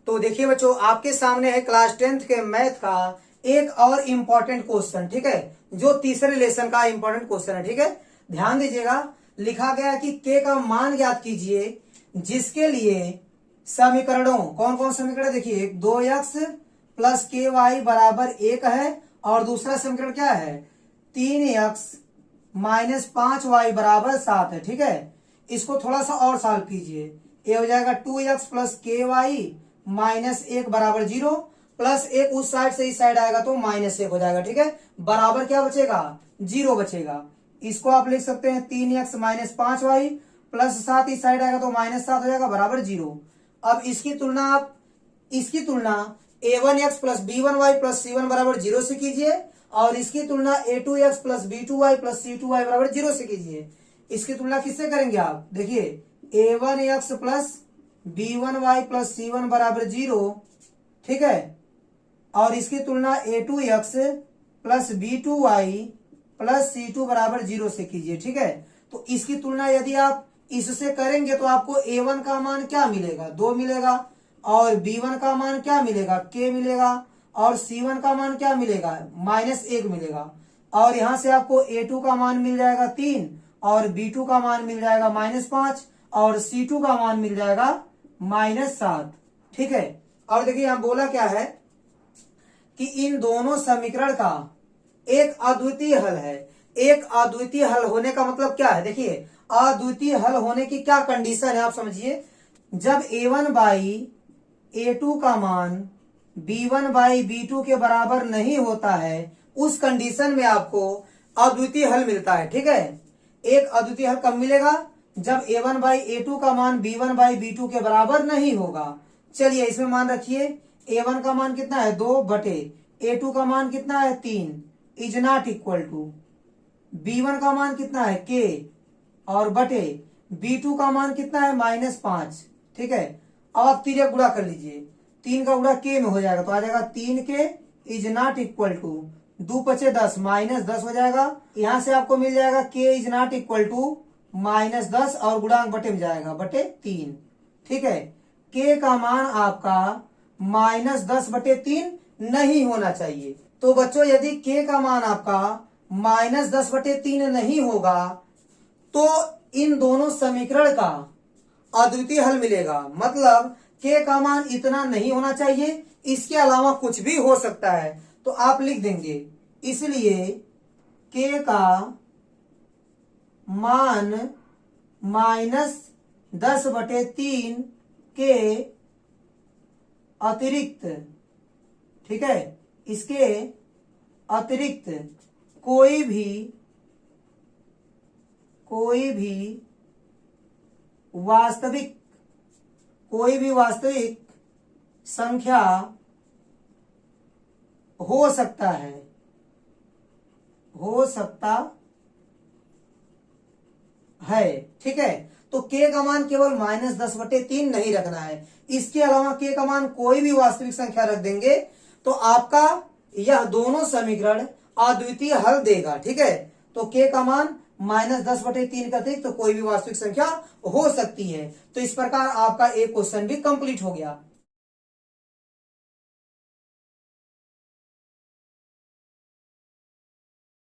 तो देखिए बच्चों, आपके सामने है क्लास 10th के मैथ का एक और इम्पोर्टेंट क्वेश्चन, ठीक है, जो तीसरे लेसन का इम्पोर्टेंट क्वेश्चन है। ठीक है, ध्यान दीजिएगा। लिखा गया कि के का मान ज्ञात कीजिए जिसके लिए समीकरणों, कौन कौन समीकरण देखिए, 2x प्लस के वाई बराबर 1 है और दूसरा समीकरण क्या है, 3x माइनस 5y बराबर 7 है। ठीक है, इसको थोड़ा सा और सॉल्व कीजिए। ये हो जाएगा 2x प्लस के वाई माइनस 1 बराबर 0, प्लस 1 उस साइड से इस साइड आएगा तो माइनस 1 हो जाएगा। ठीक है, बराबर क्या बचेगा, 0 बचेगा। इसको आप लिख सकते हैं 3x माइनस 5y प्लस 7 इस साइड आएगा तो माइनस 7 हो जाएगा बराबर 0। अब इसकी तुलना a1x plus b1y plus c1 बराबर 0 से कीजिए और इसकी तुलना a2x plus b2y plus c2y बराबर 0 से कीजिए। इसकी तुलना किससे करेंगे आप, देखिए a1x plus b1y plus c1 बराबर 0, ठीक है, और इसकी तुलना a2x plus b2y plus c2 बराबर 0 से कीजिए। ठीक है, तो इसकी तुलना यदि आप इससे करेंगे तो आपको a1 का मान क्या मिलेगा, 2 मिलेगा, और b1 का मान क्या मिलेगा, k मिलेगा, और c1 का मान क्या मिलेगा, माइनस 1 मिलेगा, और यहां से आपको a2 का मान मिल जाएगा 3 और b2 का मान मिल जाएगा माइनस 5 और c2 का मान मिल जाएगा माइनस 7। ठीक है, और देखिए यहां बोला क्या है कि इन दोनों समीकरण का एक अद्वितीय हल है। एक अद्वितीय हल होने का मतलब क्या है, देखिए अद्वितीय हल होने की क्या कंडीशन है आप समझिए। जब a1 बाई a2 का मान b1 बाई b2 के बराबर नहीं होता है, उस कंडीशन में आपको अद्वितीय हल मिलता है। ठीक है, एक अद्वितीय हल कब मिलेगा, जब a1 बाई a2 का मान b1 बाई b2 के बराबर नहीं होगा। चलिए इसमें मान रखिए, a1 का मान कितना है 2 बटे a2 का मान कितना है 3 is not equal to b1 का मान कितना है k और बटे b2 का मान कितना है माइनस 5। ठीक है, अब आप तिर्यक गुणा कर लीजिए, 3 का गुणा k में हो जाएगा तो आ जाएगा 3k is not equal to 2 पचे 10 माइनस 10 हो जाएगा। यहां से आपको मिल जाएगा k is not equal to minus 10 और गुणांक बटे में जाएगा बटे 3। ठीक है, k का मान आपका माइनस 10 बटे 3 नहीं होना चाहिए। तो बच्चों यदि k का मान आपका माइनस 10 बटे 3 नहीं होगा तो इन दोनों समीकरण का अद्वितीय हल मिलेगा। मतलब k का मान इतना नहीं होना चाहिए, इसके अलावा कुछ भी हो सकता है, तो आप लिख देंगे इसलिए k का मान माइनस 10 बटे 3 के अतिरिक्त, ठीक है, इसके अतिरिक्त कोई भी वास्तविक संख्या हो सकता है। ठीक है, तो k का मान केवल माइनस 10 बटे 3 नहीं रखना है, इसके अलावा k का मान कोई भी वास्तविक संख्या रख देंगे तो आपका यह दोनों समीकरण अद्वितीय हल देगा। ठीक है, तो k का मान माइनस 10 बटे 3 का अतिरिक्त तो कोई भी वास्तविक संख्या हो सकती है। तो इस प्रकार आपका एक क्वेश्चन भी कंप्लीट हो गया।